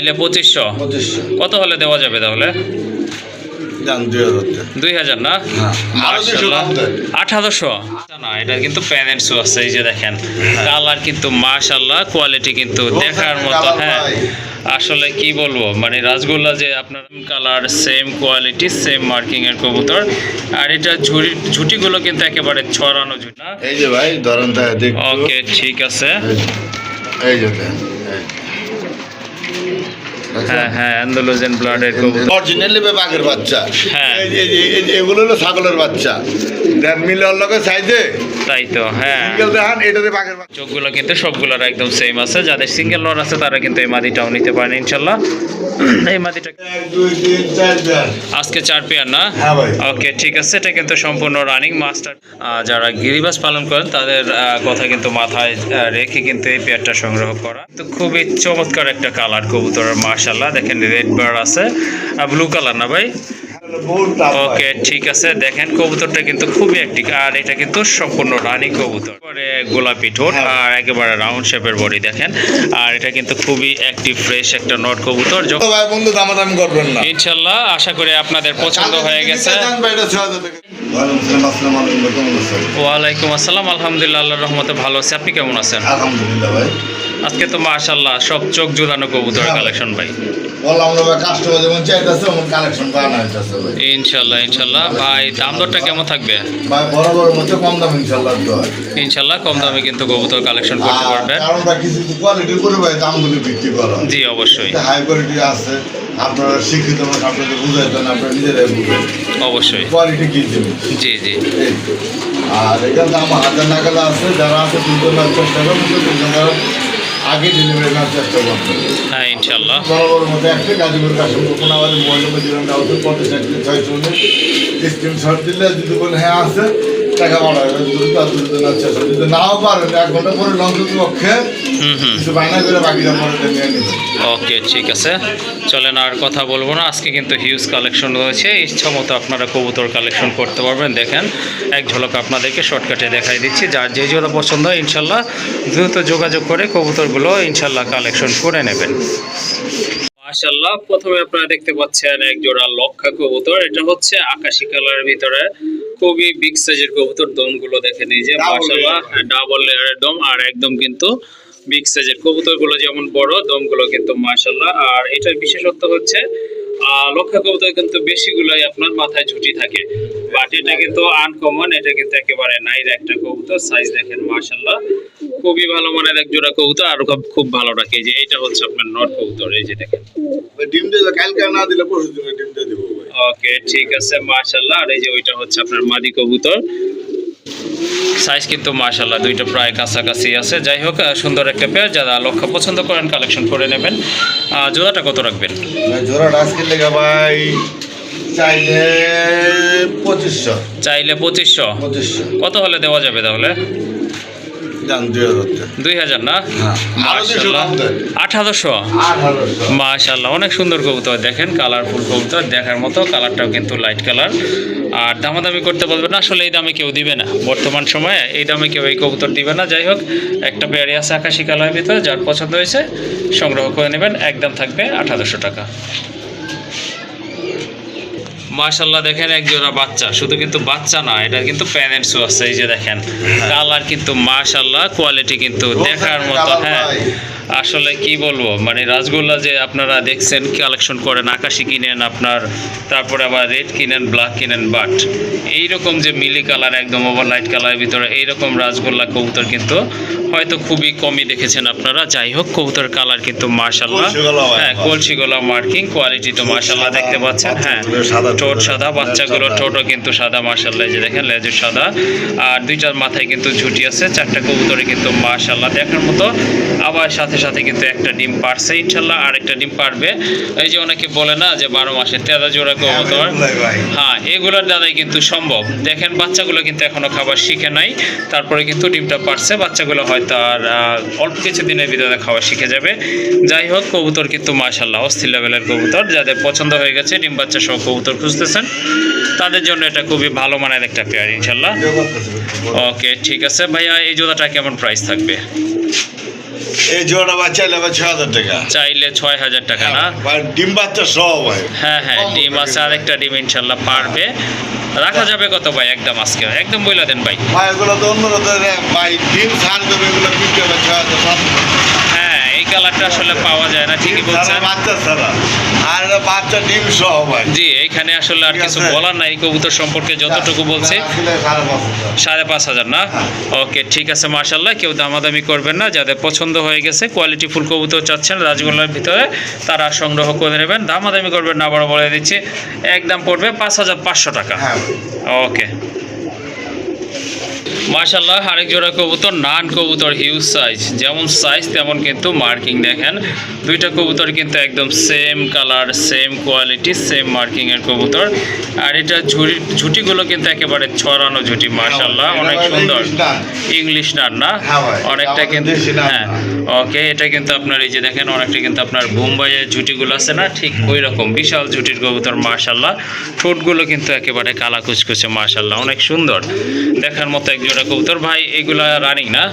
চাইলে 2500। কত হলে দেওয়া যাবে তাহলে? 2000 না? 1800 না, এটা কিন্তু প্যানেন্টসও আছে, এই যে দেখেন কালার কিন্তু মাশাআল্লাহ, কোয়ালিটি কিন্তু দেখার মতো। হ্যাঁ আসলে কি বলবো, মানে রাসগোল্লা যে আপনার colour, same quality, same marking এর কবুতর। আর এটা ঝুটিগুলো কিন্তু একেবারে ছড়ানো ঝুটি না, এই যে ভাই ধরেন। ওকে ঠিক আছে। এই যে হ্যাঁ হ্যাঁ, অ্যান্ডালুজিয়ান ব্লাডের কবুতর, অরিজিনালি বাঘের বাচ্চা। হ্যাঁ এগুলো হলো ছাগলের বাচ্চা, মিলের লগে সাইজে। তাই তো, হ্যাঁ দেখান এটাতে বাঘের বাচ্চা। চোখগুলো কিন্তু সবগুলোর একদম সেম আছে। যাদের সিঙ্গেল লট আছে তারা কিন্তু এই মাদিটাও নিতে পারেন ইনশাল্লাহ। এই মাদিটা 1 2 3 4 পেয়ার আজকে 4 পেয়ার না? হ্যাঁ ভাই। ওকে ঠিক আছে, এটা কিন্তু সম্পূর্ণ রানিং মাস্টার। যারা গিরিবাস পালন করেন তাদের কথা কিন্তু মাথায় রেখে কিন্তু এই পেয়ারটা সংগ্রহ করা। তো খুবই চমৎকার একটা কালার কবুতরের, মাশাআল্লাহ। দেখেন রেড বার আছে, ব্লু কালার না ভাই? ওকে ঠিক আছে, দেখেন কবুতরটা কিন্তু খুবই অ্যাক্টিভ। আর এটা কিন্তু সম্পূর্ণ রানিং কবুতর, পরে গোলাপি ঠোঁট আর একেবারে রাউন্ড শেপের বডি দেখেন। আর এটা কিন্তু খুবই অ্যাক্টিভ ফ্রেশ একটা নট কবুতর। ভাই বন্ধু দামাদামি করবেন না ইনশাল্লাহ, আশা করি আপনাদের পছন্দ হয়ে গেছে। ওয়ালাইকুম আসসালাম, আলহামদুলিল্লাহ, আল্লাহর রহমতে ভালো আছি। আপনি কেমন আছেন? আলহামদুলিল্লাহ ভাই। আজকে তো মাশাআল্লাহ সব চোখ জুড়ানো কবুতর কালেকশন ভাই। বললাম না ভাই, কাস্টমার যেমন চাইতেছে ওমন কালেকশন বানানো হইতাছে ভাই। ইনশাল্লাহ ইনশাল্লাহ। ভাই দাম দরটা কেমন থাকবে? ভাই বরাবর মধ্যে কম দাম ইনশাআল্লাহ দেওয়া। ইনশাল্লাহ কম দামে কিন্তু কবুতর কালেকশন করতে পারবেন। কারণ ভাই কিছু কোয়ালিটির উপরে ভাই দামগুলো বিক্রি করা। জি অবশ্যই, হাই কোয়ালিটি আছে, আপনারা শিক্ষিত মানুষ, আপনাদের বুঝাইতেন, আপনারা নিজেরাই বুঝেন অবশ্যই কোয়ালিটি কি জিনিস। জি জি। আর এখানে দাম 1000 টাকা আছে, যারা আছে 250 টাকা মতো আগে ডেলিভারি নেওয়ার চেষ্টা করবেন। হ্যাঁ ইনশাল্লাহ। বরাবর মধ্যে একটা গাজীপুর কাশিমপুর কোনাবাড়ি মোবাইল নম্বর 09 স্ক্রিনশট দিলে যদি বলে হ্যাঁ আছে টাকা বাড়া হবে, যদি নাও পারেন 1 ঘন্টা পরে লঞ্চ পক্ষে কিছু বায়না করে বাকিটা পরে নিয়ে নেবেন। ওকে ঠিক আছে, চলেন আর কথা বলবো না। আজকে কিন্তু হিউজ কালেকশন রয়েছে, ইচ্ছা মতো আপনারা কবুতর কালেকশন করতে পারবেন। দেখেন এক ঝলক আপনাদেরকে শর্টকাটে দেখাই দিচ্ছি। যার যে জোড়া পছন্দ হয় ইনশাল্লাহ দ্রুত যোগাযোগ করে কবুতরগুলো ইনশাল্লাহ কালেকশন করে নেবেন। মাশাআল্লাহ, প্রথমে আপনারা দেখতে পাচ্ছেন এক জোড়া লক্ষা কবুতর। এটা হচ্ছে আকাশী কালারের ভিতরে খুবই বিগ সাইজের কবুতর। দমগুলো দেখেন, এই যে মাশাআল্লাহ ডাবল লেয়ারের দম, আর একদম কিন্তু বিগ সাইজের কবুতরগুলো যেমন বড়, দমগুলো কিন্তু মাশাআল্লাহ। আর এটার বিশেষত্ব হচ্ছে লক্ষা কবুতর কিন্তু বেশিগুলোই আপনার মাথায় ঝুঁটি থাকে, বাট এটা কিন্তু আনকমন। এটা কিন্তু একেবারে নাইর একটা কবুতর। সাইজ দেখেন মাশাআল্লাহ, খুবই ভালো মানের এক জোড়া কবুতর। আর খুব ভালো রাখে, যে এটা হচ্ছে আপনার নট কবুতর, এই যে দেখেন ডিম দিয়ে কালকে না দিলে পরশু দিনে ডিম দিয়ে দেবো। ওকে ঠিক আছে মাশাআল্লাহ। আর এই যে ওইটা হচ্ছে আপনার মাদি কবুতর। সাইজ কিন্তু মাশাআল্লাহ দুইটা প্রায় কাছাকাছি আছে। যাই হোক, সুন্দর একটা পেয়ার। যারা লক্ষ্য পছন্দ করেন কালেকশন করে নেবেন। জোড়াটা কত রাখবেন? জোড়াটা আজকে লেগে ভাই চাইলে 2500। চাইলে 2500। কত হলে দেওয়া যাবে তাহলে? 2000 না? মাশাআল্লাহ 1800। মাশাআল্লাহ অনেক সুন্দর কবুতর, দেখেন কালারফুল কবুতর, দেখার মতো। কালারটাও কিন্তু লাইট কালার। আর দামাদামি করতে বলবেন না, আসলে এই দামে কেউ দিবে না বর্তমান সময়ে, এই দামে কেউ এই কবুতর দিবে না। যাই হোক, একটা পেয়ারি আছে আকাশী কালারের ভিতরে, যার পছন্দ হয়েছে সংগ্রহ করে নেবেন। একদম থাকবে 1800 টাকা। মাশাআল্লাহ দেখেন এক জোড়া বাচ্চা, শুধু কিন্তু বাচ্চা না, এটা কিন্তু প্যারেন্টসও আছে। এই যে দেখেন কালার কিন্তু মাশাআল্লাহ, কোয়ালিটি কিন্তু দেখার মতো। হ্যাঁ আসলে কি বলবো, মানে রাসগোল্লা যে আপনারা দেখছেন কালেকশন করেন, আকাশি কিনেন আপনার, তারপরে আবার রেড কিনেন, ব্ল্যাক কিনেন, বাট এইরকম যে মিলি কালার একদম ওভার লাইট কালারের ভিতরে এইরকম রাসগোল্লা কবুতর কিন্তু হয়তো খুবই কমই দেখেছেন আপনারা। যাই হোক, কবুতর কালার কিন্তু মাশাআল্লাহ, হ্যাঁ কলসি গলা মার্কিং, কোয়ালিটি তো মাশাআল্লাহ দেখতে পাচ্ছেন। হ্যাঁ ঠোঁট সাদা, বাচ্চাগুলো ঠোঁটও কিন্তু সাদা মাশাআল্লাহ, এই যে দেখেন লেজু সাদা। আর দুইটার মাথায় কিন্তু ঝুঁটি আছে। 4টা কবুতরে কিন্তু মাশাআল্লাহ দেখার মতো। আবার সাথে সাথে কিন্তু একটা ডিম পারছে ইনশাআল্লাহ, আর একটা ডিম পারবে। এই যে অনেকে বলে না যে 12 মাসে 13 জোড়া কবুতর, হ্যাঁ এগুলোর দ্বারাই কিন্তু সম্ভব। দেখেন বাচ্চাগুলো কিন্তু এখনো খাবার শিখে নাই, তারপরে কিন্তু ডিমটা পারছে। বাচ্চাগুলো হয়তো আর অল্প কিছু দিনের ভিতরে খাওয়া শিখে যাবে। যাই হোক, কবুতর কিন্তু মাশাআল্লাহ অস্থির লেভেলের কবুতর। যাদের পছন্দ হয়ে গেছে, ডিম বাচ্চা সহ কবুতর খুঁজতেছেন, তাদের জন্য এটা খুবই ভালো মানের একটা পেয়ার ইনশাআল্লাহ। ওকে ঠিক আছে ভাইয়া, এই জোড়াটা কেমন প্রাইস থাকবে? এই জোড়া বাচ্চা এলে ভাই 6,000 টাকা। চাইলে 6,000 টাকা না? ভাই ডিম বাচ্চা সহ ভাই। হ্যাঁ হ্যাঁ, ডিম আছে, আরেকটা ডিম ইনশাল্লাহ পারবে। রাখা যাবে কত ভাই একদম আজকে? একদম বইলা দেন ভাই। ভাই এগুলো তো অন্য ভাই ডিম ছাড় দেবে, এগুলো বিক্রি হবে 6,000। হ্যাঁ, এই কালারটা আসলে পাওয়া যায় না, ঠিকই বলছেন। বাচ্চা ছাড়া আর এটা বাচ্চা ডিম সহ ভাই। জি, এইখানে আসলে আর ঠিক কিছু আছে। বলার নাই এই কবুতর সম্পর্কে, যতটুকু বলছি 5,500 না? ওকে ঠিক আছে, মাশাল্লাহ। কেউ দামাদামি করবেন না, যাদের পছন্দ হয়ে গেছে কোয়ালিটি ফুল কবুতর চাচ্ছেন রাজগোল্লার ভিতরে, তারা সংগ্রহ করে নেবেন। দামাদামি করবেন না, আবার বলে দিচ্ছি একদম পড়বে 5,500 টাকা। হ্যাঁ ওকে মাশাল্লাহ, আরেক জোড়া কবুতর, নান কবুতর, হিউজ সাইজ, যেমন সাইজ তেমন কিন্তু মার্কিং। দেখেন দুইটা কবুতর কিন্তু একদম same colour, same quality, same marking এর কবুতর। আর এটা ঝুটিগুলো কিন্তু একেবারে ছড়ানো ঝুটি, মাশাল্লাহ অনেক সুন্দর। ইংলিশ নান না? হ্যাঁ ভাই, অনেকটা কিন্তু, দেশি নান হ্যাঁ ওকে। এটা কিন্তু আপনার এই যে দেখেন অনেকটা কিন্তু আপনার বোম্বাইয়ের ঝুটিগুলো আছে না, ঠিক ওই রকম বিশাল ঝুটির কবুতর, মাশাল্লাহ। ঠোঁটগুলো কিন্তু একেবারে কালা কুচকুচে, মাশাল্লাহ অনেক সুন্দর দেখার মতো এক জোড়া কবুতর। ভাই এগুলা রানিং না?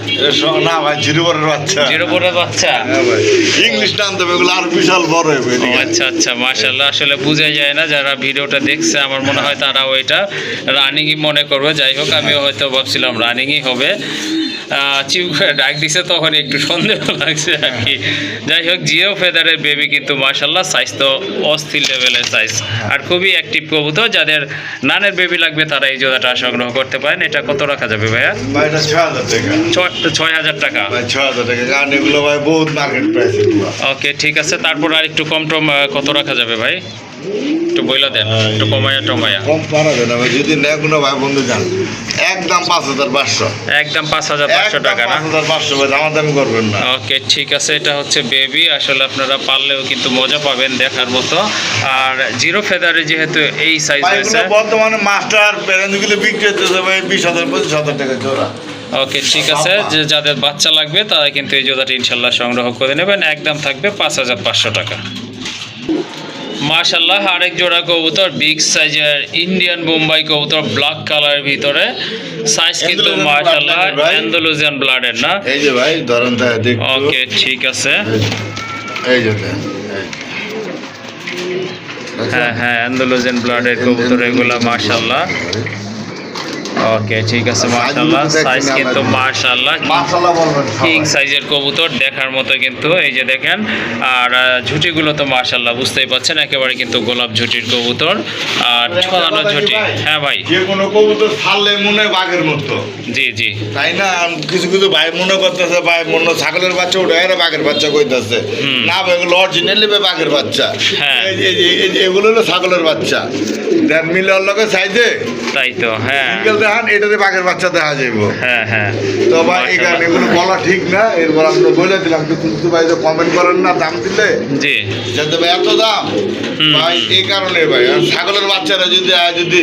না ভাই, জিরো বরের বাচ্চা। জিরো বড় বাচ্চা? হ্যাঁ ভাই, ইংলিশ নাম দেবে, এগুলো আর বিশাল বড় হবে। ও আচ্ছা আচ্ছা, মাশাল্লাহ। আসলে বোঝা যায় না, যারা ভিডিওটা দেখছে আমার মনে হয় তারাও এটা রানিংই মনে করবে। যাই হোক, আমিও হয়তো ভাবছিলাম রানিংই হবে। চিউ করে ডাক দিছে তখন একটু সন্দেহ লাগছে আর কি। যাই হোক, জিও ফেদারের বেবি কিন্তু মাশাল্লাহ সাইজ তো অস্থির লেভেলের সাইজ, আর খুবই অ্যাক্টিভ কবুতর। যাদের নানের বেবি লাগবে তারা এই জোড়াটা সংগ্রহ করতে পারেন। এটা কত রাখা যাবে ভাইয়া? ভাই এটা 6,000 টাকা। 6,000 টাকা? ভাই 6,000 টাকা, কারণ এগুলো ভাই বহুত মার্কেট প্রাইস এগুলো। ওকে ঠিক আছে, তারপর আর একটু কম টম কত রাখা যাবে ভাই? একটু বইলা দেন, একটু কমায়া টমায়া। কম পারাবে না ভাই, যদি নেয় কোনো ভাই বন্ধু যান একদম 5,500। একদম 5,500 টাকা না? 5,500 ভাই, দাম দামি করবেন না। ওকে ঠিক আছে, এটা হচ্ছে বেবি। আসলে আপনারা পারলেও কিন্তু মজা পাবেন দেখার মতো। আর জিরো ফেদারে যেহেতু এই সাইজ ভাই হয়েছে, এগুলো বর্তমানে মাস্টার প্যারেন্টগুলো বিক্রি হচ্ছে ভাই 20,000 25,000 টাকা জোড়া। ওকে ঠিক আছে, যে যাদের বাচ্চা লাগবে তারা কিন্তু এই জোড়াটা ইনশাল্লাহ সংগ্রহ করে নেবেন। একদম থাকবে 5,500 টাকা। মাশাল্লাহ, আরেক জোড়া কবুতর, বিগ সাইজের ইন্ডিয়ান বোম্বাই কবুতর, ব্ল্যাক কালার ভিতরে। সাইজ কিন্তু Andalusian মাশাল্লাহ blood ভাই। অ্যান্ডালুজিয়ান ব্লাডের না? এই যে ভাই ধরেন দেখুন। ওকে ঠিক আছে, এই যে দেন, এই। হ্যাঁ হ্যাঁ, অ্যান্ডালুজিয়ান ব্লাডের কবুতর এগুলা, মাশাল্লাহ। ওকে ঠিক আছে, মাশাল্লাহ সাইজ কিন্তু মাশাল্লাহ মাশাআল্লাহ বলবেন কিং সাইজের কবুতর, দেখার মতো কিন্তু। এই যে দেখেন, আর ঝুটিগুলো তো মাশাল্লাহ বুঝতেই পাচ্ছেন, একেবারে কিন্তু গোলাপ ঝুটির কবুতর আর ছড়ানো ঝুটি। হ্যাঁ ভাই, যে কোনো কবুতর ছাড়লে মনে হয় বাঘের মতো, জি জি। তাই না? কিছু কিছু ভাই মনে করতেছে ভাই মনে ছাগলের বাচ্চা উঠে এরা বাঘের বাচ্চা কইতাছে। না ভাই, এগুলো অরিজিনালি বাঘের বাচ্চা। হ্যাঁ। এই যে এগুলো হলো ছাগলের বাচ্চা। দেন মিলের লগে সাইজে তাই তো, হ্যাঁ সিঙ্গেল দেখান, এটাতে বাঘের বাচ্চা দেখা যাইব। হ্যাঁ হ্যাঁ। তো ভাই এই কারণে এগুলো বলা ঠিক না। এরপর আমরা বলে দিলাম, কিন্তু ভাই যে কমেন্ট করেন না দাম দিলে, জি যাতে ভাই এত দাম ভাই, এই কারণে ভাই। আর ছাগলের বাচ্চারা যদি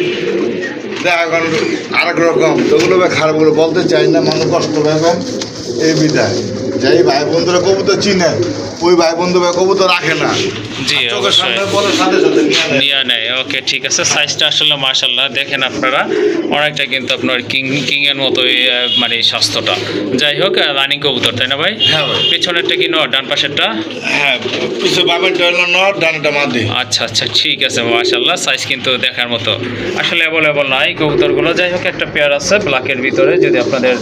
দেখা করেন আরেক রকম, তো ওগুলো ভাই খারাপ করে বলতে চাই না, মানুষ কষ্ট পাবেন এই বিধায়। যাই ভাই বন্ধুরা কবুতর চিনে, ওই ভাই বন্ধু ভাই কবুতর রাখে না, জি চোখের অবশ্যই সামনে বলে সাথে সাথে নিয়ে নেয়। নিয়ে নেয়। ওকে ঠিক আছে, সাইজটা আসলে মাশাল্লাহ দেখেন আপনারা, অনেকটা কিন্তু আপনার কিং এর মতোই মানে স্বাস্থ্যটা। যাই হোক, রানিং কবুতর তাই না ভাই? হ্যাঁ ভাই। পেছনেরটা কি নর, ডান পাশেরটা? হ্যাঁ, পিছু বামেরটা হলো নর, ডানটা মাদি। আচ্ছা আচ্ছা ঠিক আছে, মাশাল্লাহ সাইজ কিন্তু দেখার মতো, আসলে অ্যাভেলেবল নাই কবুতরগুলো। যাই হোক, একটা পেয়ার আছে ব্ল্যাকের ভিতরে, যদি আপনাদের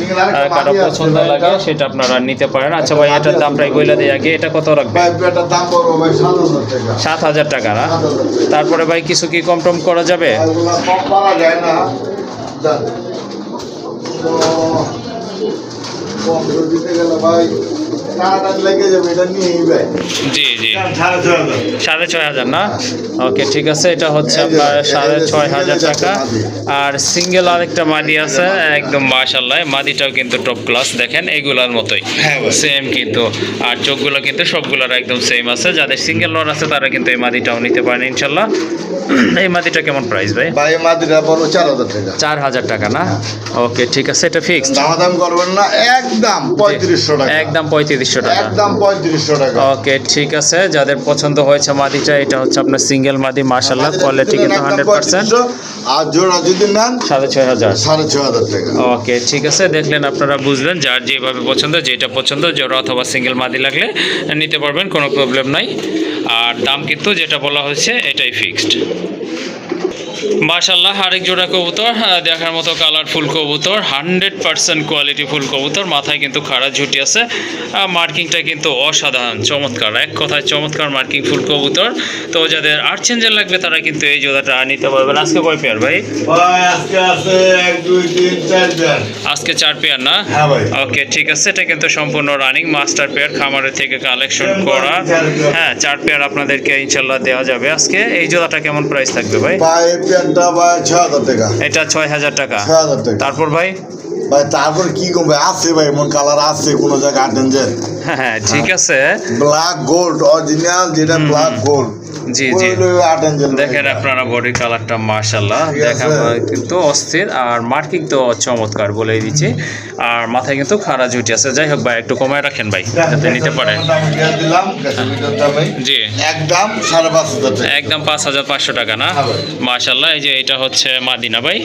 কারো পছন্দ লাগে সেটা আপনারা নিতে পারেন। আচ্ছা ভাই, এটার দাম প্রায় বইলা দিই আগে, এটা কত রাখবে? ভাই এটার দাম পড়বো ভাই 7,000 টাকা। 7,000 টাকা না? তারপরে ভাই কিছু কি কম টম করা যাবে? এগুলো কম পারা যায় না। যান। তো কম করে দিতে গেলে ভাই টাকা লেগে যাবে, এটা নিয়েই ভাই। জি জি, 6,500। 6,500 না? ওকে ঠিক আছে, এটা হচ্ছে আপনার 6,500 টাকা। আর সিঙ্গেল আরেকটা মাদি আছে একদম মাশাল্লাহ, মাদিটাও কিন্তু টপ ক্লাস, দেখেন এগুলার মতোই হ্যাঁ ভাই। সেম কিন্তু। আর চোখগুলো কিন্তু সবগুলোর একদম সেম আছে। যাদের সিঙ্গেল লট আছে তারা কিন্তু এই মাদিটাও নিতে পারেন ইনশাল্লাহ। এই মাদিটা কেমন প্রাইস ভাই? ভাই মাদিরা পড়বো 4,000 টাকা। 4,000 টাকা না? ওকে ঠিক আছে, এটা ফিক্সড? দামাদাম করবেন না, একদম 3,500 টাকা। একদম 35 3500 টাকা। একদম 3500 টাকা। ওকে ঠিক আছে, যাদের পছন্দ হয়েছে মাদিটা, এটা হচ্ছে আপনার সিঙ্গেল মাদি, মাশাআল্লাহ কোয়ালিটি কিন্তু 100%। আর জোড়া যদি নেন 6500। 6500 টাকা। ওকে ঠিক আছে, দেখলেন আপনারা বুঝলেন, যার যেভাবে পছন্দ, যেটা পছন্দ জোড়া অথবা সিঙ্গেল মাদি লাগলে নিতে পারবেন, কোনো প্রবলেম নাই। আর দাম কিন্তু যেটা বলা হয়েছে এটাই ফিক্সড। মাশাআল্লাহ আরেক জোড়া কবুতর, দেখার মতো কালারফুল কবুতর, 100% কোয়ালিটি ফুল কবুতর, মাথায় কিন্তু খাড়া ঝুটি আছে, মার্কিংটা কিন্তু অসাধারণ চমৎকার, এক কথায় চমৎকার মার্কিং ফুল কবুতর। তো যাদের আর্চেঞ্জেল লাগবে তারা কিন্তু এই জোড়াটা নিতে পারবেন। আজকে কয় পেয়ার ভাই? ভাই আজকে আছে 1 2 3 4 পেয়ার। আজকে 4 পেয়ার না? হ্যাঁ ভাই। ওকে ঠিক আছে, এটা কিন্তু সম্পূর্ণ রানিং মাস্টার পেয়ার, খামারের থেকে কালেকশন করা। হ্যাঁ 4 পেয়ার আপনাদেরকে ইনশাল্লাহ দেওয়া যাবে আজকে। এই জোড়াটা কেমন প্রাইস থাকবে ভাই? ভাই এই পেয়ারটা ভাই 6000 টাকা। এটা 6000 টাকা। 6000 টাকা। তারপর ভাই? ভাই তারপর কি করবে, আছে ভাই এমন কালার আছে কোন জায়গায় আটেঞ্জেল। হ্যাঁ ঠিক আছে, ব্ল্যাক গোল্ড অরিজিনাল, যেটা ব্ল্যাক গোল্ড। জি জি দেখেন আপনারা বডি কালারটা মাশাআল্লাহ দেখা কিন্তু অস্থির, আর মার্কিং তো চমৎকার বলেই দিচ্ছি, আর মাথায় কিন্তু খাড়া ঝুটি আছে। যাই হোক ভাই একটু কমায় রাখেন ভাই, যাতে নিতে পারেন। জি একদম 5500 টাকা। একদম 5500 টাকা না? মাশাআল্লাহ। এই যে এটা হচ্ছে মাদিনা ভাই,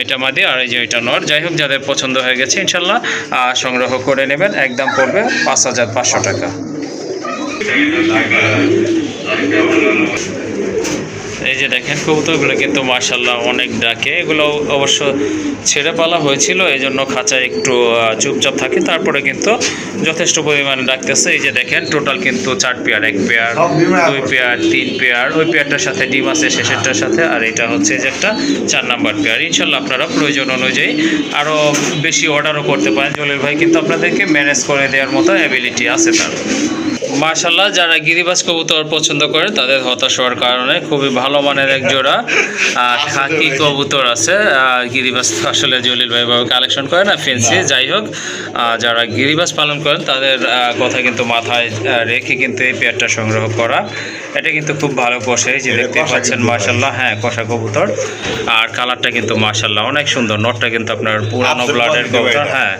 এটা মাদি, আর এই যে এটা নর। যাই হোক যাদের পছন্দ হয়ে গেছে ইনশাল্লাহ সংগ্রহ করে নেবেন, একদম পড়বে 5500 টাকা। এই যে দেখেন কবুতরগুলো কিন্তু মাশাআল্লাহ অনেক ডাকে, এগুলো অবশ্য ছেড়ে পালা হয়েছিল, এই জন্য খাঁচায় একটু চুপচাপ থাকে, তারপরে কিন্তু যথেষ্ট পরিমাণে ডাকতেছে। এই যে দেখেন টোটাল কিন্তু 4 পেয়ার, 1 পেয়ার, 2 পেয়ার, 3 পেয়ার, ওই পেয়ারটার সাথে ডিম আছে শেষেরটার সাথে, আর এটা হচ্ছে যে একটা 4 নাম্বার পেয়ার। ইনশাল্লাহ আপনারা প্রয়োজন অনুযায়ী আরও বেশি অর্ডারও করতে পারেন, জলিল ভাই কিন্তু আপনাদেরকে ম্যানেজ করে দেওয়ার মতো অ্যাবিলিটি আছে তার। মাশাআল্লাহ যারা গিরিবাজ কবুতর পছন্দ করে তাদের হতাশ হওয়ার কারণে খুবই ভালো মানের এক জোড়া খাকি কবুতর আছে। গিরিবাজ তো আসলে জলিল ভাই বাবু কালেকশন করে না, ফেন্সি। যাই হোক যারা গিরিবাজ পালন করেন তাদের কথা কিন্তু মাথায় রেখে কিন্তু এই পেয়ারটা সংগ্রহ করা। এটা কিন্তু খুব ভালো কষে, যে দেখতে পাচ্ছেন মাশাআল্লাহ। হ্যাঁ কষা কবুতর, আর কালারটা কিন্তু মাশাআল্লাহ অনেক সুন্দর। নটটা কিন্তু আপনার পুরানো ব্লাডের কবুতর, হ্যাঁ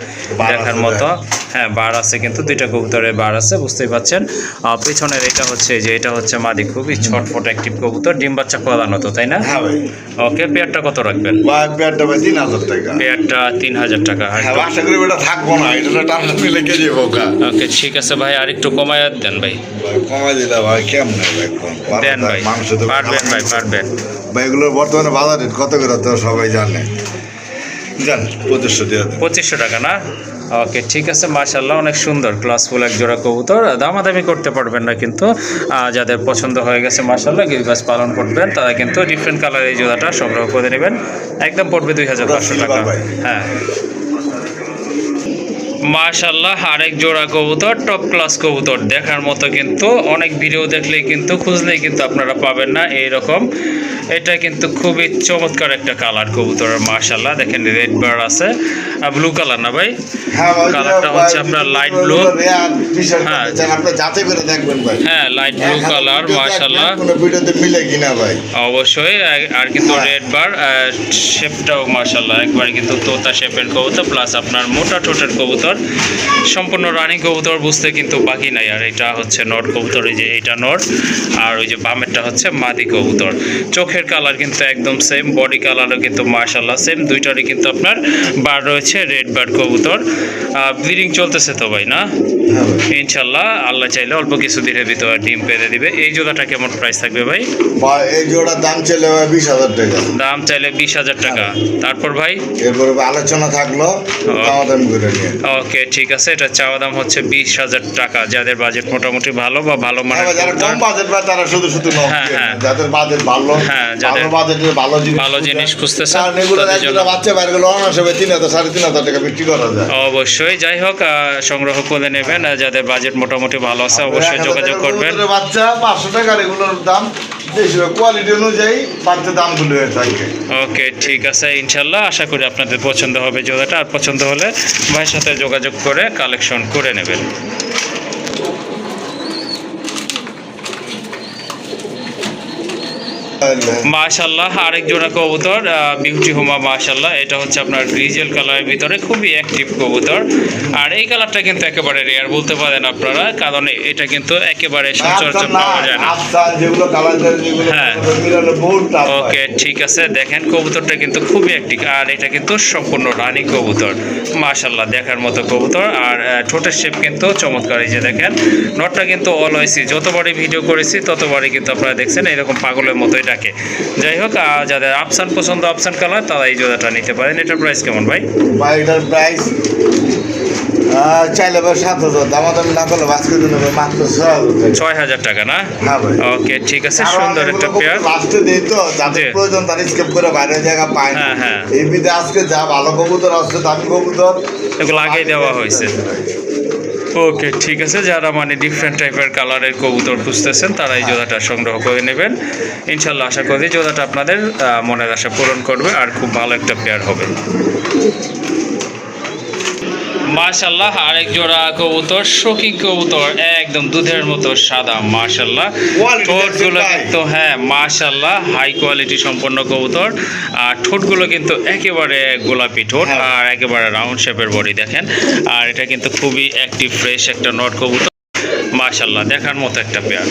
দেখার মতো। হ্যাঁ বার আছে কিন্তু, 2টা কবুতরের বার আছে, বুঝতেই পাচ্ছেন। পেছনের এটা হচ্ছে যে এটা হচ্ছে মাদি, খুবই ছটফট অ্যাক্টিভ কবুতর, ডিম বাচ্চা প্রদানত, তাই না? হ্যাঁ ভাই। ওকে পেয়ারটা কত রাখবেন? ভাই পেয়ারটা ভাই 3000 টাকা। পেয়ারটা 3000 টাকা। হ্যাঁ আশা করি এটা থাকবো না, এটা টানা মিলে কেজি বোকা। ওকে ঠিক আছে ভাই, আর একটু কমায় দেন ভাই। ভাই কমাই দিলা ভাই, কেমন ভাই দেন ভাই, মাংস তো পারবেন ভাই, পারবেন ভাই। এগুলোর বর্তমানে বাজার রেট কত করে তো সবাই জানে, জান 2500 দিয়ে দেন। 2500 টাকা না? ওকে ঠিক আছে মাশাআল্লাহ, অনেক সুন্দর ক্লাসফুল এক জোড়া কবুতর। দামাদামি করতে পারবেন না কিন্তু, যাদের পছন্দ হয়ে গেছে মাশাআল্লাহ গিরিবাজ পালন করবেন তারা কিন্তু ডিফারেন্ট কালার এই জোড়াটা সংগ্রহ করে নেবেন, একদম পড়বে 2500 টাকা। হ্যাঁ মাশাআল্লাহ আরেক জোড়া কবুতর, টপ ক্লাস কবুতর, দেখার মতো কিন্তু। অনেক ভিডিও দেখলেই কিন্তু খুঁজলেই কিন্তু আপনারা পাবেন না এইরকম। এটা কিন্তু খুবই চমৎকার একটা কালার কবুতর মাশাআল্লাহ। দেখেন রেড বার আছে, ব্লু কালার না ভাই? কালারটা হচ্ছে আপনার লাইট ব্লু। হ্যাঁ আপনি যাচাই করে দেখবেন ভাই। হ্যাঁ লাইট ব্লু কালার মাশাআল্লাহ, কোন ভিডিওতে মিলে কিনা ভাই অবশ্যই। আর কিন্তু রেড বার, শেপটাও মাশাআল্লাহ একবার কিন্তু তোতা শেপের কবুতর, প্লাস আপনার মোটা ঠোঁটের কবুতর, সম্পূর্ণ রানিং কবুতর, বুঝতে কিন্তু বাকি নাই। আর এটা হচ্ছে নর কবুতর, এই যে এটা নর, আর ওই যে বামেরটা হচ্ছে মাদি কবুতর। চোখের কালার কিন্তু একদম সেম, বডি কালারও কিন্তু মাশাআল্লাহ সেম, দুইটারই কিন্তু আপনার বার রয়েছে, রেড বার কবুতর। ব্রিডিং চলতেছে তো ভাই না? ইনশাল্লাহ আল্লাহ চাইলে অল্প কিছু দিনের ভিতরে ডিম পেরে দিবে। এই জোড়াটা কেমন প্রাইস থাকবে ভাই? ভাই এই জোড়ার দাম চাইলে 20000 টাকা। দাম চাইলে 20000 টাকা। তারপর ভাই এরপরে আলোচনা থাকলো, দাম করে নিয়ে। ওকে ঠিক আছে, এটা চাওয়া দাম হচ্ছে 20000 টাকা। যাদের বাজেট মোটামুটি ভালো বা ভালো মানের, যারা কম বাজেট বা তারা শুধু শুধু নক, যাদের বাজেট ভালো, হ্যাঁ যাদের বাজেটের ভালো জিনিস খুঁজতেছে কারণ এগুলো একটা বাচ্চা বাইরে গেলে অনার্স হবে 3000 3500 টাকা বিক্রি করা যায়। অবশ্যই যাই হোক সংগ্রহ করে নেবেন, যাদের বাজেট মোটামুটি ভালো আছে অবশ্যই যোগাযোগ করবেন। বাচ্চা 500 টাকা এগুলোর দাম, কোয়ালিটি অনুযায়ী বাচ্চা দামগুলো হয়ে থাকে। ওকে ঠিক আছে ইনশাল্লাহ, আশা করি আপনাদের পছন্দ হবে জোড়াটা। আর পছন্দ হলে ভাইয়ের সাথে যোগাযোগ করে কালেকশন করে নেবেন। মাশাআল্লাহ আরেক জোড়া কবুতর বিউটি হুমা মাশাআল্লাহ, এটা হচ্ছে আপনার গ্রিজেল কালারের ভিতরে খুবই অ্যাক্টিভ কবুতর। আর এই কালারটা কিন্তু একেবারে রেয়ার বলতে পারেন আপনারা, কারণ এটা কিন্তু একেবারে সচরাচর পাওয়া যায় না। যেগুলো কালার যেগুলো হ্যাঁ। মিলানো বহুত টাফ। ওকে ঠিক আছে, দেখেন কবুতরটা কিন্তু খুবই অ্যাক্টিভ আর এটা কিন্তু সম্পূর্ণ রানিং কবুতর মাশাআল্লাহ, দেখার মতো কবুতর। আর ঠোঁটের শেপ কিন্তু চমৎকার, এই যে দেখেন নটটা কিন্তু অলওয়েসি যতবারই ভিডিও করেছি ততবারই কিন্তু আপনারা দেখছেন এরকম পাগলের মতোই ডাকে। যাই হোক যাদের আফসান পছন্দ আফসান কালার তারা এই জোড়াটা নিতে পারেন। এটার প্রাইস কেমন ভাই? ভাই এটার প্রাইস চাইলে ভাই 7,000, দামাদামি না করলে বাঁচকে দিন মাত্র 6,000 টাকা না? হ্যাঁ ভাই। ওকে ঠিক আছে, সুন্দর একটা পেয়ার। লাস্টে দিই তো যাদের জি। প্রয়োজন তার স্কেপ করে বাইরের জায়গা পায় না। হ্যাঁ, হ্যাঁ। এই বিধে আজকে যা ভালো কবুতর আসছে দামি কবুতর এগুলো আগেই দেওয়া হয়েছে। ওকে ঠিক আছে, যারা মানে ডিফারেন্ট টাইপের কালারের কবুতর খুঁজতেছেন তারা এই জোড়াটা সংগ্রহ করে নেবেন। ইনশাল্লাহ আশা করি জোড়াটা আপনাদের মনের আশা পূরণ করবে আর খুব ভালো একটা পেয়ার হবে। মাশাআল্লাহ আরেক জোড়া কবুতর শৌখিন কবুতর, একদম দুধের মতো সাদা মাশাআল্লাহ। Quality ঠোঁটগুলো দেখছেন ভাই? কিন্তু হ্যাঁ মাশাআল্লাহ হাই কোয়ালিটি সম্পন্ন কবুতর। আর ঠোঁটগুলো কিন্তু একেবারে গোলাপি ঠোঁট হ্যাঁ। আর একেবারে রাউন্ড শেপের বডি দেখেন। আর এটা কিন্তু খুবই অ্যাক্টিভ ফ্রেশ একটা নট কবুতর মাশাআল্লাহ, দেখার মতো একটা পেয়ার।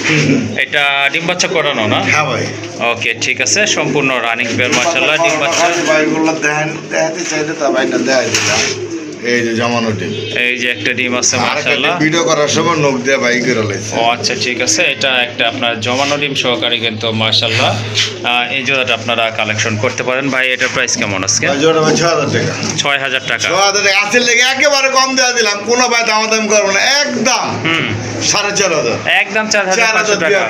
এটা ডিম বাচ্চা করানো না? হ্যাঁ ভাই। ওকে ঠিক আছে, সম্পূর্ণ রানিং পেয়ার মাশাআল্লাহ। ডিম বাচ্চা ভাইগুলো দেখাতে চাইলে তা ভাইটা দেখাই দিলাম। এই যে জমানো ডিম, এই যে একটা ডিম আছে আর মাশাআল্লাহ। ভিডিও করার সময় নখ দিয়ে ভাই করে লাইছে। ও আচ্ছা ঠিক আছে, এটা একটা আপনার জমানো ডিম সহকারে কিন্তু মাশাআল্লাহ এই জোড়াটা আপনারা কালেকশন করতে পারেন। ভাই এটার প্রাইস কেমন আজকে? ভাই জোড়া ভাই 6,000 টাকা। 6,000 টাকা। 6,000 টাকা আসলে লেগে একেবারে কম দেওয়া দিলাম, কোনো ভাই দামাদামি করবো না, একদম 4,500। একদম 4,500 টাকা।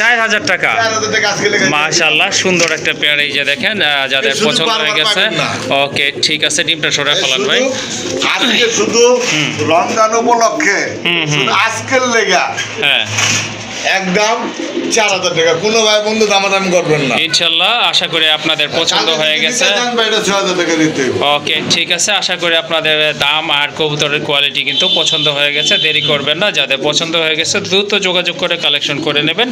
4,000 টাকা 4,000 টাকা আজকে লেগে মাশাআল্লাহ, সুন্দর একটা পেয়ার। এই যে দেখেন যাদের শুধু পছন্দ হয়ে বারবার গেছে পাবেন না। ওকে ঠিক আছে, ডিমটা সরাই ফেলান ভাই। আজকে শুধু রমজান উপলক্ষে শুধু আজকের লেগা হ্যাঁ একদম 4,000 টাকা, কোনো ভাই বন্ধু দামাদামি করবেন না। ইনশাআল্লাহ আশা করি আপনাদের পছন্দ হয়ে গেছে। 6,000 টাকা দিতে হবে। ওকে ঠিক আছে, আশা করি আপনাদের দাম আর কবুতরের কোয়ালিটি কিন্তু পছন্দ হয়ে গেছে। দেরি করবেন না, যাদের পছন্দ হয়ে গেছে দ্রুত যোগাযোগ করে কালেকশন করে নেবেন।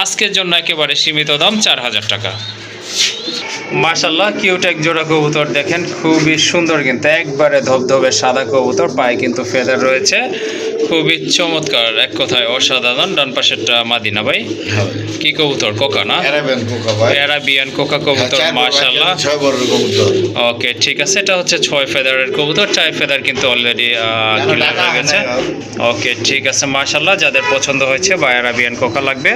আজকের জন্য একেবারে সীমিত দাম 4,000 টাকা। মাশাআল্লাহ কিউট এক জোড়া কবুতর দেখেন, খুবই সুন্দর কিন্তু একবারে ধবধবে সাদা কবুতর, পায়ে কিন্তু ফেদার রয়েছে, খুবই চমৎকার, এক কথায় অসাধারণ। ডান পাশেরটা মাদিনা ভাই, কি কবুতর? কোকা না? অ্যারাবিয়ান কোকা ভাই। অ্যারাবিয়ান কোকা কবুতর মাশাআল্লাহ। 6 বড়ের কবুতর। ওকে ঠিক আছে, এটা হচ্ছে 6 ফেদারের কবুতর। 4 ফেদার কিন্তু অলরেডি ক্লিয়ার হয়ে গেছে। ওকে ঠিক আছে মাশাআল্লাহ, যাদের পছন্দ হয়েছে বা অ্যারাবিয়ান কোকা লাগবে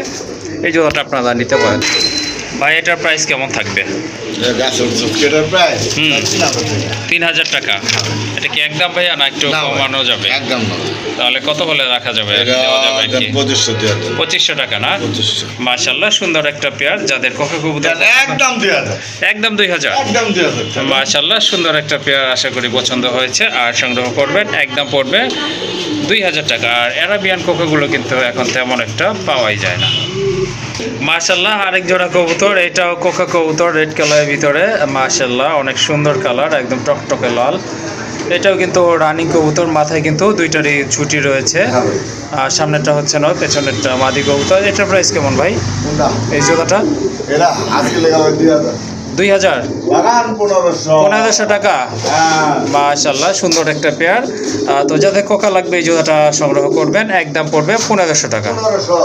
এই জোড়াটা আপনারা নিতে পারেন। ভাই এটার প্রাইস কেমন থাকবে? গাছের সুটকেটার প্রাইস হুম। 3,000 টাকা। 3,000 টাকা। এটা কি একদম ভাইয়া না একটু না ভাই, কমানো যাবে? একদম না। তাহলে কত হলে রাখা যাবে? এটা দেওয়া যাবে কি? 2500 দেওয়া যাবে। 2500 টাকা না? 2500। মাশাআল্লাহ সুন্দর একটা পেয়ার, যাদের কোকা কবুতর একদম 2,000। একদম 2,000। একদম 2,000 টাকা। মাশাআল্লাহ সুন্দর একটা পেয়ার, আশা করি পছন্দ হয়েছে আর সংগ্রহ করবেন। একদম পড়বে 2,000 টাকা। আর অ্যারাবিয়ান কোকাগুলো কিন্তু এখন তেমন একটা পাওয়াই যায় না। মাশাআল্লাহ আরেক জোড়া কবুতর, এটাও কোকা কবুতর, রেড কালারের ভিতরে মাশাআল্লাহ অনেক সুন্দর কালার, একদম টকটকে লাল। এটাও কিন্তু রানিং কবুতর, মাথায় কিন্তু দুইটারই ছুটি রয়েছে। হ্যাঁ ভাই। আর সামনেরটা হচ্ছে নয়, পেছনেরটা মাদি কবুতর। এটার প্রাইস কেমন ভাই কোনটা? এই জোড়াটা? এরা আজকে লেগে ভাই 2,000। 2,000। লাগান 1500। 1500 টাকা। হ্যাঁ। মাশাআল্লাহ সুন্দর একটা পেয়ার। তো যাদের কোকা লাগবে এই জোড়াটা সংগ্রহ করবেন, একদম পড়বে 1500 টাকা। 1500।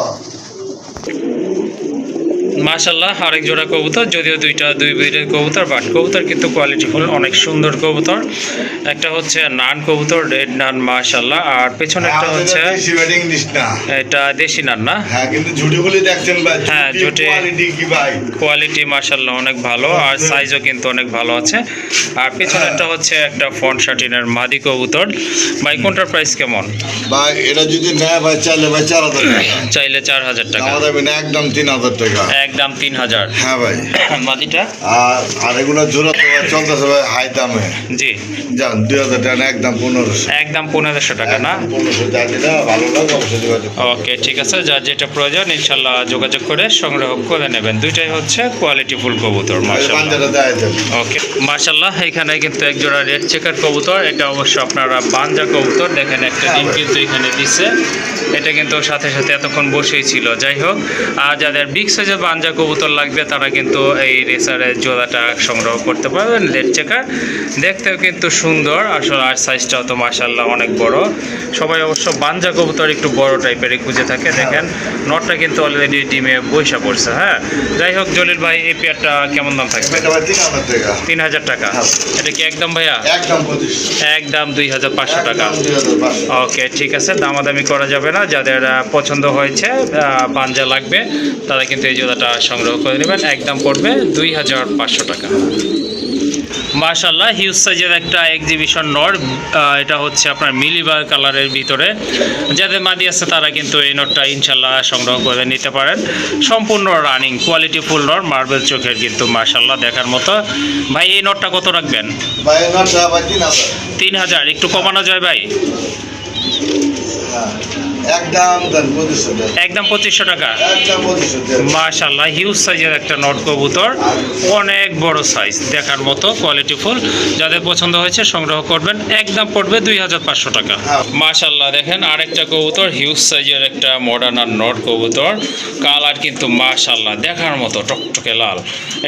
মাশাআল্লাহ আরেক জোড়া কবুতর, যদিও দুই ব্রিডের কবুতর, বাট কবুতর কিন্তু কোয়ালিটিফুল, অনেক সুন্দর কবুতর। একটা হচ্ছে নান কবুতর, রেড নান মাশাআল্লাহ। আর পেছনেরটা হচ্ছে ইংলিশ না। এটা দেশি নান না? হ্যাঁ কিন্তু ঝুটিগুলি দেখছেন ভাই। হ্যাঁ, ঝুটি। কোয়ালিটি কি ভাই? কোয়ালিটি মাশাআল্লাহ অনেক ভালো, আর সাইজও কিন্তু অনেক ভালো আছে। আর পেছনেরটা হচ্ছে একটা ফন শাটিনের মাদি কবুতর। ভাই কোনটার প্রাইস কেমন? ভাই এটা যদি নেয় ভাই চাইলে ভাই 4,000 টাকা। চাইলে 4,000 টাকা। আমাদের না একদম 3,000 টাকা। একদম 3,000। হ্যাঁ ভাই। মাদিটা? আর এগুলো জোড়া তো ভাই চলতেছে ভাই হাই দামে। জি যান 2,000 টাকা না, একদম 1500। একদম 1500 টাকা না? 1500 যা দিলে ভালো লাগে অবশ্যই যোগাযোগ করুন। ওকে ঠিক আছে, যার যেটা প্রয়োজন ইনশাল্লাহ যোগাযোগ করে সংগ্রহ করে নেবেন। দুইটাই হচ্ছে কোয়ালিটি ফুল কবুতর মাশাআল্লাহ। বান্দাটা দেয় দেন। ওকে মাশাআল্লাহ, এখানে কিন্তু এক জোড়া রেড চেকার কবুতর, এটা অবশ্য আপনারা বাঞ্জা কবুতর। দেখেন একটা ডিম কিন্তু এখানে দিচ্ছে, এটা কিন্তু সাথে সাথে এতক্ষণ বসেই ছিল। যাই হোক, আর যাদের বিগ সাইজের পাঞ্জা কবুতর লাগবে তারা কিন্তু এই রেসারের জোড়াটা সংগ্রহ করতে পারবেন। রেড চেকার দেখতেও কিন্তু সুন্দর আসলে, আর সাইজটাও তো মাশাআল্লাহ অনেক বড়। সবাই অবশ্য পাঞ্জা কবুতর একটু বড় টাইপেরই খুঁজে থাকে। দেখেন নটটা কিন্তু অলরেডি ডিমে বৈশা পড়ছে। হ্যাঁ, যাই হোক জলিল ভাই, এই পেয়ারটা কেমন দাম থাকবে? এটা ভাই 3000 টাকা। 3000 টাকা। এটা কি একদম ভাইয়া? একদম 2500। একদম 2500 টাকা। একদম 2500। ওকে, ঠিক আছে, দামাদামি করা যাবে না। যাদের পছন্দ হয়েছে পাঞ্জা লাগবে তারা কিন্তু এই জোড়াটা সংগ্রহ করে নেবেন। একদম পড়বে 2500 টাকা। মাশাআল্লাহ হিউজ সাইজের একটা এক্সিবিশন নর, এটা হচ্ছে আপনার মিলিবার কালারের ভিতরে। যাদের মাদি আছে তারা কিন্তু এই নটটা ইনশাল্লাহ সংগ্রহ করে নিতে পারেন। সম্পূর্ণ রানিং কোয়ালিটি ফুল নর, মার্বেল চোখের কিন্তু মাশাআল্লাহ দেখার মতো। ভাই এই নটটা কত রাখবেন? ভাই নটটা ভাই 3000। 3000 একটু কমানো যায় ভাই? একদম 2500 টাকা। একদম 2500 টাকা। একদম 2500 টাকা। মাশাআল্লাহ হিউজ সাইজের একটা নট কবুতর, অনেক বড় সাইজ দেখার মতো কোয়ালিটি ফুল। যাদের পছন্দ হয়েছে সংগ্রহ করবেন। একদম পড়বে 2500 টাকা। মাশাআল্লাহ দেখেন আরেকটা কবুতর, হিউজ সাইজের একটা মডার্ন আর নট কবুতর। কালার কিন্তু মাশাআল্লাহ দেখার মতো টকটকে লাল।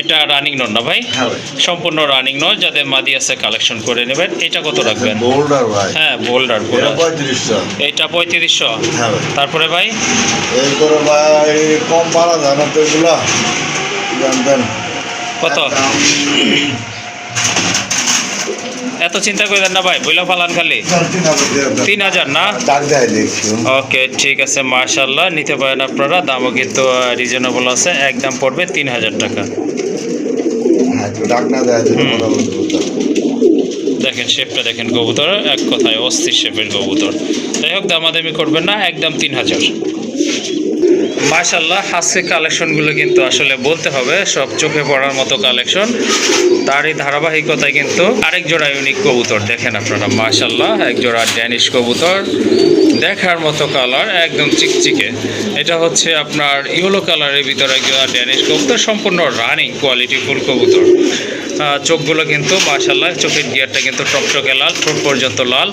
এটা রানিং নট না ভাই? হ্যাঁ ভাই। সম্পূর্ণ রানিং নট। যাদের মাদি আছে কালেকশন করে নেবেন। এটা কত রাখবেন? বোল্ডার ভাই। হ্যাঁ বোল্ডার এটা 3500। এটা 3500। হ্যাঁ ভাই। তারপরে ভাই এরপরে ভাই কম পারা যায় না তো এগুলো জানতেন কত? এত চিন্তা করেন না ভাই, বইলা ফালান খালি। 3000 না? ডাক দেয় দেখছি। ওকে, ঠিক আছে, মাশাআল্লাহ নিতে পারেন আপনারা। দামও কিন্তু রিজনেবল আছে। একদম পড়বে 3000 টাকা। একটু ডাক না দেয় দেখেন শেপটা দেখেন কবুতর, এক কথায় অস্থির শেপের কবুতর। যাই হোক দামাদামি করবেন না, একদম 3000। মাশাআল্লাহ আজকে কালেকশনগুলো কিন্তু আসলে বলতে হবে সব চোখে পড়ার মতো কালেকশন। তারই ধারাবাহিকতায় কিন্তু আরেক জোড়া ইউনিক কবুতর দেখেন আপনারা। মাশাআল্লাহ এক জোড়া ড্যানিশ কবুতর, দেখার মতো কালার, একদম চিকচিকে। এটা হচ্ছে আপনার ইয়েলো কালারের ভিতরে এক জোড়া ড্যানিশ কবুতর, সম্পূর্ণ রানিং কোয়ালিটি ফুল কবুতর। চোখগুলো কিন্তু মাশাআল্লাহ, চোখের গিয়ারটা কিন্তু টকটকে লাল, ঠোঁট পর্যন্ত লাল,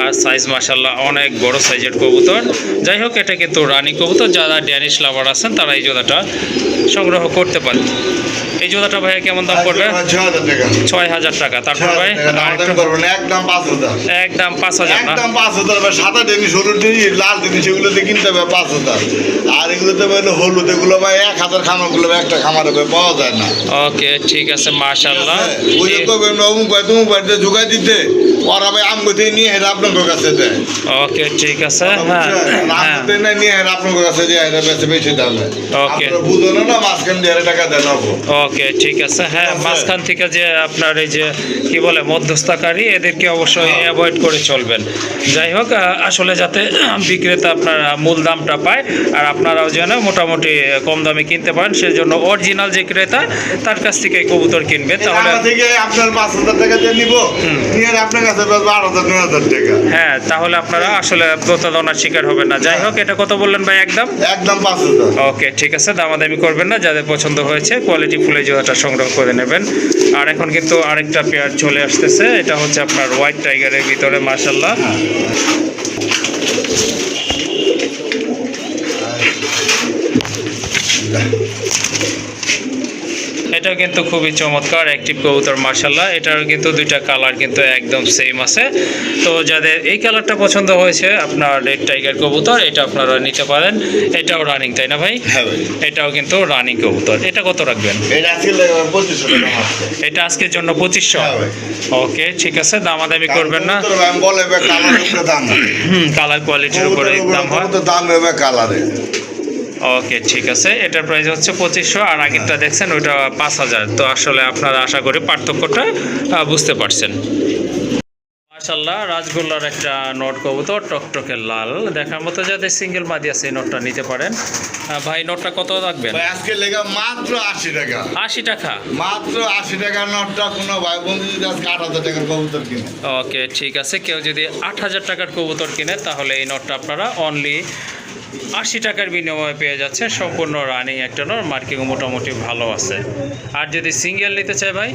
আর সাইজ মাশাআল্লাহ অনেক বড় সাইজের কবুতর। যাই হোক এটা কিন্তু রানিং কবুতর। যারা ড্যানিশ লাভার আছেন তারা এই জোড়াটা সংগ্রহ করতে পারেন। এই জোড়াটা ভাইয়া কেমন দাম পড়বে? 6000 টাকা। 6000 টাকা। তারপর ভাই দাম করবেন একদম 5000। একদম 5000 না? একদম 5000 ভাই। সাদা জিনিস, হলুদ জিনিস, লাল জিনিস এগুলোতে কিনতে হবে 5000। আর এগুলোতে ভাই হলুদ এগুলো ভাই 1000 খামারগুলো একটা খামারে ভাই পাওয়া যায় না। ওকে, ঠিক আছে, মাশাআল্লাহ। ওই যে কবেন অমুক ভাই তুমুক ভাই যোগাই দিতে ওরা ভাই আমগতে নিয়ে হেরা আপনার কাছে দেয়। ওকে, ঠিক আছে। হ্যাঁ হ্যাঁ, আমগতে না নিয়ে হেরা আপনার কাছে দেয়, হেরা বেশি বেশি দামে। ওকে। আপনারা বুঝো না মাঝখান দিয়ে টাকা দেন হবো। ওকে, ঠিক আছে। হ্যাঁ, মাঝখান থেকে যে আপনার এই যে কি বলে মধ্যস্থতাকারী, এদেরকে অবশ্যই অ্যাভয়েড করে চলবেন। যাই হোক আসলে যাতে বিক্রেতা আপনার মূল দামটা পায় আর আপনারাও যেন মোটামুটি কম দামে কিনতে পারেন, সেজন্য অরিজিনাল যে ক্রেতা তার কাছ থেকে কবুতর কিনবে। তাহলে আমার থেকে আপনার 5000 টাকা দিয়ে নিব, নিয়ে আপনার কাছে 8000 টাকা। হ্যাঁ, তাহলে আপনারা আসলে প্রতারণার শিকার হবেন না। যাই হোক এটা কত বললেন ভাই? একদম একদম 5000। ওকে, ঠিক আছে, দামাদামি করবেন না। যাদের পছন্দ হয়েছে কোয়ালিটি ফুলের জোড়াটা সংগ্রহ করে নেবেন। আর এখন কিন্তু আরেকটা পেয়ার চলে আসতেছে, এটা হচ্ছে আপনার হোয়াইট টাইগারের ভিতরে মাশাআল্লাহ। এটাও কিন্তু খুবই চমৎকার অ্যাক্টিভ কবুতর মাশাআল্লাহ। এটার কিন্তু দুইটা কালার কিন্তু একদম সেম আছে। তো যাদের এই কালারটা পছন্দ হয়েছে আপনার রেড টাইগার কবুতর, এটা আপনারা নিতে পারেন। এটাও রানিং তাই না ভাই? হ্যাঁ ভাই। এটাও কিন্তু রানিং কবুতর। এটা কত রাখবেন? এটা আজকে 2500 টাকা মাত্র। এটা আজকের জন্য 2500। হ্যাঁ ভাই। ওকে, ঠিক আছে, দামাদামি করবেন না। কবুতর ভাই বলে ভাই কালারের উপরে দাম। কালার কোয়ালিটির উপরে দাম হয়। কবুতর দাম হবে কালারে। ওকে, ঠিক আছে, এটার প্রাইস হচ্ছে 2500। আর আগেরটা দেখছেন ওইটা 5000। তো আসলে আপনারা আশা করি পার্থক্যটা বুঝতে পারছেন। মাশাআল্লাহ রাজগোল্লার একটা নট কবুতর, টকটকে লাল দেখার মতো। যাদের সিঙ্গেল মাদি আছে এই নটটা নিতে পারেন। ভাই নটটা কত রাখবেন? ভাই আজকে লেগা মাত্র 80 টাকা। 80 টাকা? মাত্র 80 টাকার নটটা কোনো ভাই বন্ধু যদি আজকে 8000 টাকার কবুতর কিনে। ওকে, ঠিক আছে, কেউ যদি 8000 টাকার কবুতর কিনে তাহলে এই নটটা আপনারা অনলি 80 টাকার বিনিময়ে পেয়ে যাচ্ছে। সম্পূর্ণ রানিং একটা নট, মার্কিং মোটামুটি ভালো আছে। আর যদি সিঙ্গেল নিতে চাই ভাই?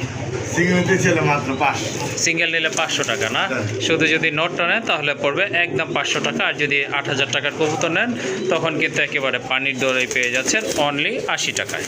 সিঙ্গেলতে ছিল মাত্র 500। সিঙ্গেল নিলে 500 টাকা না, হ্যাঁ। শুধু যদি নোটটা নেন তাহলে পড়বে একদম 500 টাকা। আর যদি 8,000 টাকার কবুতর নেন তখন কিন্তু একেবারে পানির দরে পেয়ে যাচ্ছেন অনলি 80 টাকায়।